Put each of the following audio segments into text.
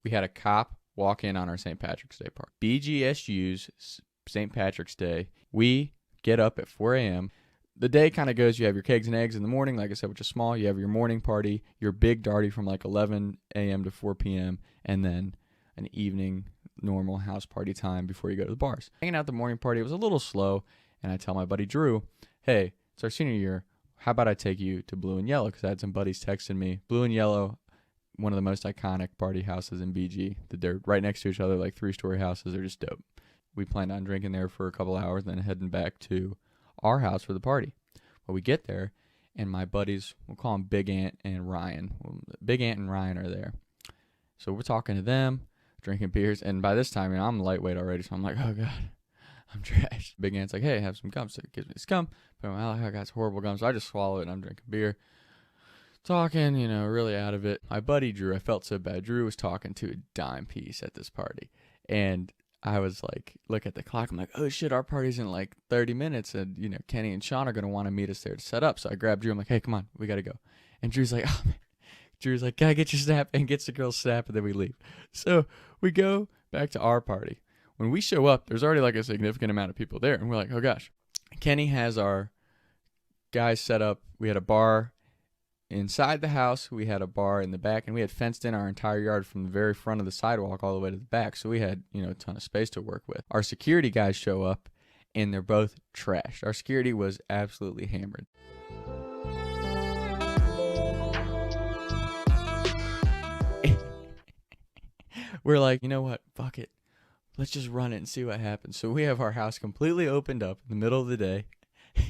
We had a cop walk in on our St. Patrick's Day party. BGSU's St. Patrick's Day. We get up at 4 a.m. The day kind of goes, you have your kegs and eggs in the morning, like I said, which is small. You have your morning party, your big darty from like 11 a.m. to 4 p.m., and then an evening normal house party time before you go to the bars. Hanging out the morning party, it was a little slow, and I tell my buddy Drew, hey, it's our senior year. How about I take you to Blue and Yellow? Because I had some buddies texting me. Blue and Yellow, one of the most iconic party houses in BG. They're right next to each other, like 3-story houses. They're just dope. We planned on drinking there for a couple hours, then heading back to our house for the party. Well, we get there, and my buddies, we'll call them Big Ant and Ryan. Big Ant and Ryan are there. So we're talking to them, drinking beers, and by this time, I'm lightweight already, so I'm like, oh, God, I'm trash. Big Ant's like, hey, have some gum. So he gives me this gum. But I got this horrible gum, so I just swallow it, and I'm drinking beer. Talking, really out of it. My buddy Drew, I felt so bad. Drew was talking to a dime piece at this party. And I was like, look at the clock. I'm like, oh shit, our party's in like 30 minutes. And, Kenny and Sean are going to want to meet us there to set up. So I grabbed Drew. I'm like, hey, come on, we got to go. And Drew's like, oh man. Drew's like, can I get your snap? And gets the girl's snap, and then we leave. So we go back to our party. When we show up, there's already like a significant amount of people there. And we're like, oh gosh. Kenny has our guys set up. We had a bar inside the house, we had a bar in the back, and we had fenced in our entire yard from the very front of the sidewalk all the way to the back, so we had, a ton of space to work with. Our security guys show up, and they're both trashed. Our security was absolutely hammered. We're like, you know what? Fuck it. Let's just run it and see what happens. So we have our house completely opened up in the middle of the day.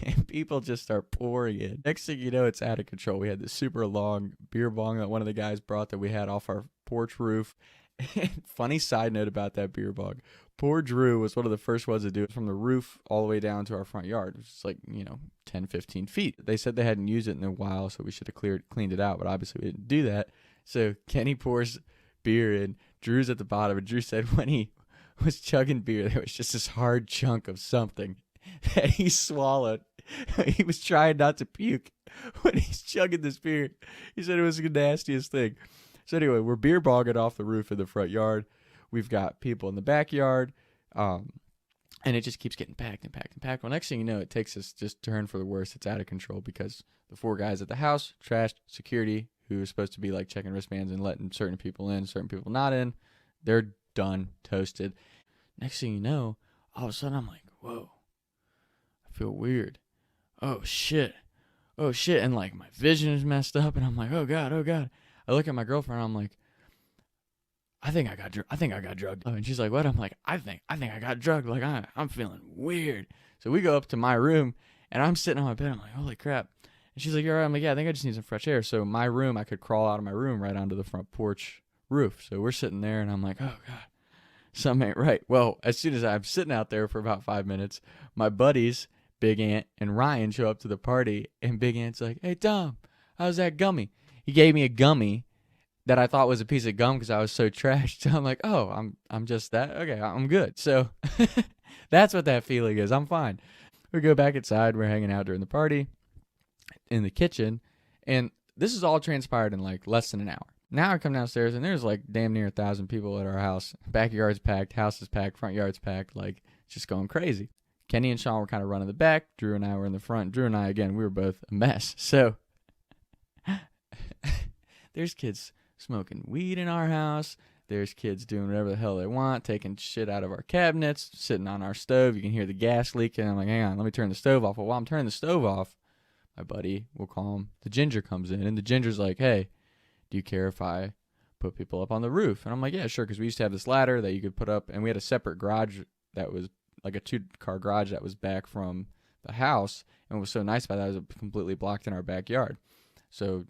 And people just start pouring in. Next thing you know, it's out of control. We had this super long beer bong that one of the guys brought that we had off our porch roof. And funny side note about that beer bong. Poor Drew was one of the first ones to do it from the roof all the way down to our front yard, which is like, 10, 15 feet. They said they hadn't used it in a while, so we should have cleaned it out, but obviously we didn't do that. So Kenny pours beer in. Drew's at the bottom, and Drew said when he was chugging beer, there was just this hard chunk of something that he swallowed. He was trying not to puke when he's chugging this beer. He said it was the nastiest thing. So anyway, we're beer bogging off the roof in the front yard. We've got people in the backyard, and it just keeps getting packed and packed and packed. Well, next thing you know, it takes us just turn for the worst. It's out of control because the 4 guys at the house trashed security, who was supposed to be like checking wristbands and letting certain people in, certain people not in. They're done, toasted. Next thing you know, all of a sudden I'm like, whoa. I feel weird. Oh shit. And like my vision is messed up, and I'm like, oh god. I look at my girlfriend, and I'm like, I think I got drugged. And she's like, what? I'm like, I think I got drugged. Like I'm feeling weird. So we go up to my room, and I'm sitting on my bed. I'm like, holy crap. And she's like, you're all right? I'm like, yeah, I think I just need some fresh air. So my room, I could crawl out of my room right onto the front porch roof. So we're sitting there, and I'm like, oh god, something ain't right. Well, as soon as I'm sitting out there for about 5 minutes, my buddies, Big Ant and Ryan, show up to the party, and Big Ant's like, hey, Tom, how's that gummy? He gave me a gummy that I thought was a piece of gum because I was so trashed. So I'm like, oh, I'm just that? Okay, I'm good. So that's what that feeling is. I'm fine. We go back inside. We're hanging out during the party in the kitchen, and this is all transpired in like less than an hour. Now I come downstairs, and there's like damn near 1,000 people at our house. Backyard's packed, house is packed, front yard's packed, like just going crazy. Kenny and Sean were kind of running the back. Drew and I were in the front. Drew and I, again, we were both a mess. So there's kids smoking weed in our house. There's kids doing whatever the hell they want, taking shit out of our cabinets, sitting on our stove. You can hear the gas leaking. I'm like, hang on, let me turn the stove off. Well, while I'm turning the stove off, my buddy, we'll call him the Ginger, comes in. And the Ginger's like, hey, do you care if I put people up on the roof? And I'm like, yeah, sure, because we used to have this ladder that you could put up. And we had a separate garage that was like a 2-car garage that was back from the house, and what was so nice about that was it completely blocked in our backyard. So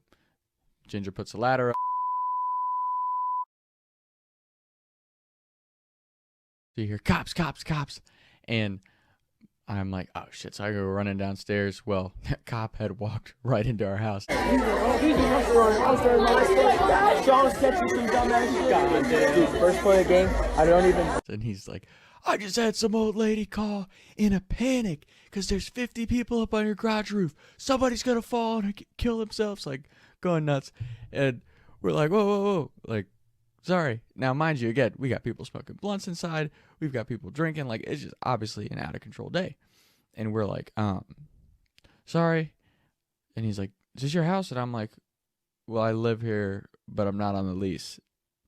Ginger puts the ladder up. So you hear cops, and I'm like, oh shit. So I go running downstairs. Well, that cop had walked right into our house. First play of the game, I don't even. And he's like, I just had some old lady call in a panic because there's 50 people up on your garage roof. Somebody's going to fall and kill themselves, like going nuts. And we're like, whoa. Like, Sorry. Now, mind you, again, we got people smoking blunts inside. We've got people drinking. Like, it's just obviously an out of control day. And we're like, sorry. And he's like, is this your house? And I'm like, well, I live here, but I'm not on the lease.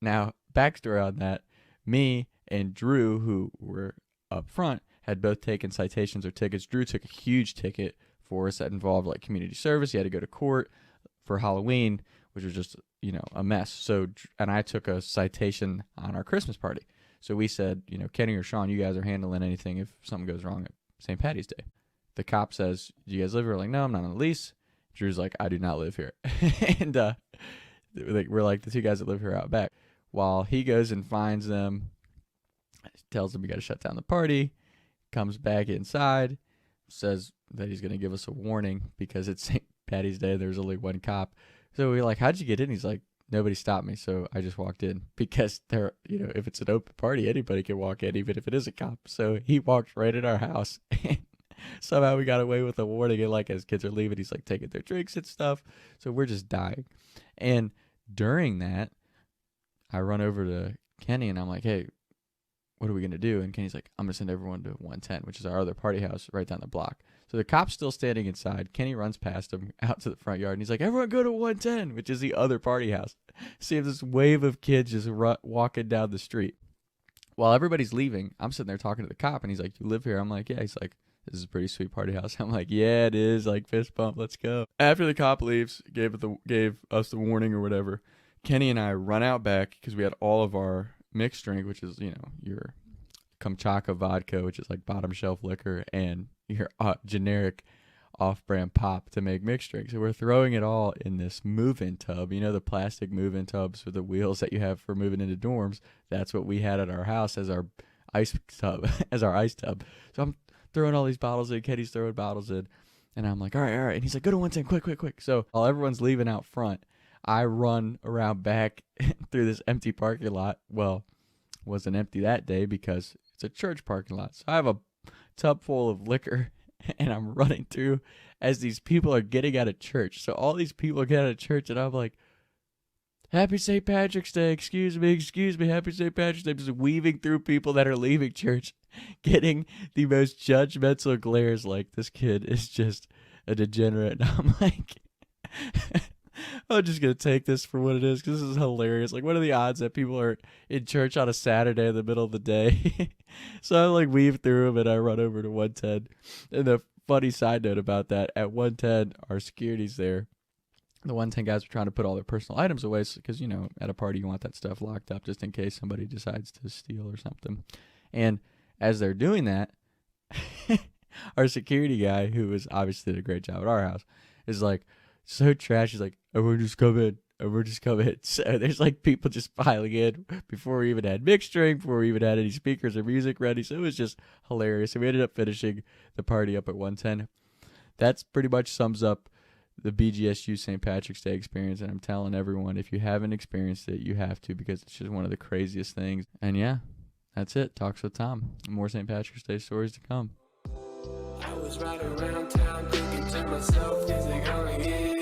Now, backstory on that, me and Drew, who were up front, had both taken citations or tickets. Drew took a huge ticket for us that involved like community service. He had to go to court for Halloween, which was just, a mess. So, and I took a citation on our Christmas party. So we said, Kenny or Sean, you guys are handling anything if something goes wrong at St. Patty's Day. The cop says, do you guys live here? We're like, no, I'm not on the lease. Drew's like, I do not live here. And we're like the two guys that live here out back. While he goes and finds them, tells them we got to shut down the party, comes back inside, says that he's going to give us a warning because it's St. Patty's Day. There's only one cop. So we're like, how'd you get in? He's like, nobody stopped me. So I just walked in because if it's an open party, anybody can walk in, even if it is a cop. So he walked right in our house. Somehow we got away with a warning. And like as kids are leaving, he's like taking their drinks and stuff. So we're just dying. And during that, I run over to Kenny and I'm like, hey, what are we going to do? And Kenny's like, I'm going to send everyone to 110, which is our other party house right down the block. So the cop's still standing inside. Kenny runs past him out to the front yard and he's like, everyone go to 110, which is the other party house. See this wave of kids just walking down the street. While everybody's leaving, I'm sitting there talking to the cop and he's like, you live here? I'm like, yeah. He's like, this is a pretty sweet party house. I'm like, yeah, it is. Like fist bump. Let's go. After the cop leaves, gave us the warning or whatever, Kenny and I run out back because we had all of our mixed drink, which is, your Kamchatka vodka, which is like bottom shelf liquor, and your generic off-brand pop to make mixed drinks. So we're throwing it all in this move-in tub. The plastic move-in tubs with the wheels that you have for moving into dorms. That's what we had at our house as our ice tub, So I'm throwing all these bottles in. Kenny's throwing bottles in. And I'm like, all right. And he's like, go to 110, quick. So while everyone's leaving out front, I run around back through this empty parking lot. Well, it wasn't empty that day because it's a church parking lot. So I have a tub full of liquor and I'm running through as these people are getting out of church. So all these people get out of church and I'm like, Happy St. Patrick's Day. Excuse me. Happy St. Patrick's Day. I'm just weaving through people that are leaving church, getting the most judgmental glares like this kid is just a degenerate. And I'm like, I'm just going to take this for what it is because this is hilarious. Like, what are the odds that people are in church on a Saturday in the middle of the day? So I like weave through them and I run over to 110. And the funny side note about that, at 110, our security's there. The 110 guys were trying to put all their personal items away because, at a party you want that stuff locked up just in case somebody decides to steal or something. And as they're doing that, our security guy, who was obviously did a great job at our house, is like so trash. He's like, everyone just come in. So there's like people just piling in before we even had mixed drink, before we even had any speakers or music ready. So it was just hilarious. So we ended up finishing the party up at 110. That's pretty much sums up the BGSU St. Patrick's Day experience. And I'm telling everyone, if you haven't experienced it, you have to because it's just one of the craziest things. And yeah, that's it. Talks with Tom. More St. Patrick's Day stories to come. I was riding around town thinking to myself, is it gonna get